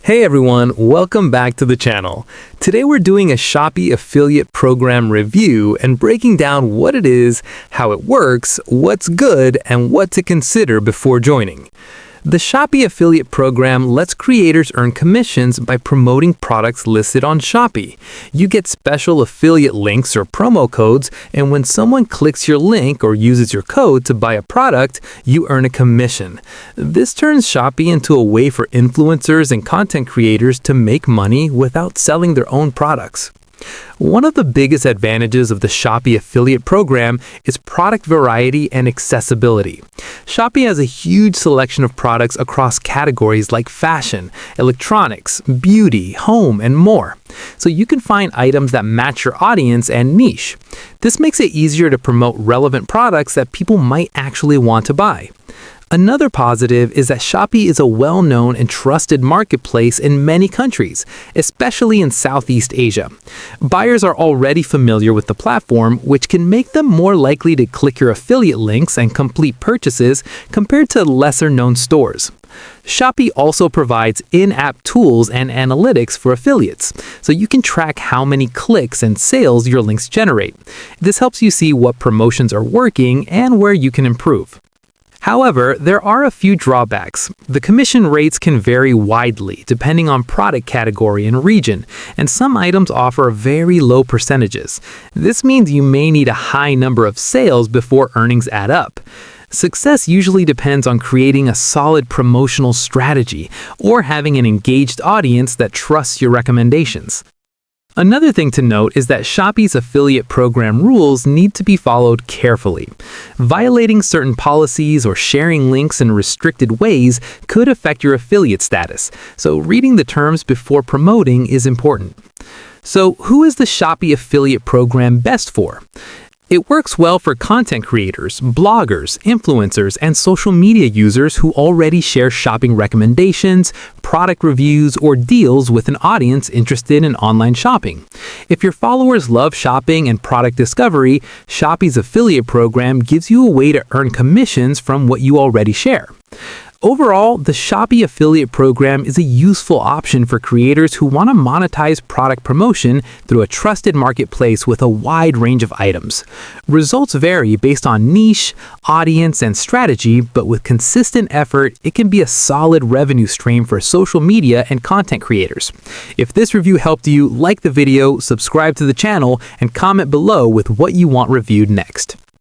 Hey everyone, welcome back to the channel. Today we're doing a Shopee affiliate program review and breaking down what it is, how it works, what's good, and what to consider before joining. The Shopee affiliate program lets creators earn commissions by promoting products listed on Shopee. You get special affiliate links or promo codes, and when someone clicks your link or uses your code to buy a product, you earn a commission. This turns Shopee into a way for influencers and content creators to make money without selling their own products. One of the biggest advantages of the Shopee affiliate program is product variety and accessibility. Shopee has a huge selection of products across categories like fashion, electronics, beauty, home, and more. So you can find items that match your audience and niche. This makes it easier to promote relevant products that people might actually want to buy. Another positive is that Shopee is a well-known and trusted marketplace in many countries, especially in Southeast Asia. Buyers are already familiar with the platform, which can make them more likely to click your affiliate links and complete purchases compared to lesser-known stores. Shopee also provides in-app tools and analytics for affiliates, so you can track how many clicks and sales your links generate. This helps you see what promotions are working and where you can improve. However, there are a few drawbacks. The commission rates can vary widely depending on product category and region, and some items offer very low percentages. This means you may need a high number of sales before earnings add up. Success usually depends on creating a solid promotional strategy or having an engaged audience that trusts your recommendations. Another thing to note is that Shopee's affiliate program rules need to be followed carefully. Violating certain policies or sharing links in restricted ways could affect your affiliate status, so reading the terms before promoting is important. So, who is the Shopee affiliate program best for? It works well for content creators, bloggers, influencers, and social media users who already share shopping recommendations, product reviews, or deals with an audience interested in online shopping. If your followers love shopping and product discovery, Shopee's affiliate program gives you a way to earn commissions from what you already share. Overall, the Shopee affiliate program is a useful option for creators who want to monetize product promotion through a trusted marketplace with a wide range of items. Results vary based on niche, audience, and strategy, but with consistent effort, it can be a solid revenue stream for social media and content creators. If this review helped you, like the video, subscribe to the channel, and comment below with what you want reviewed next.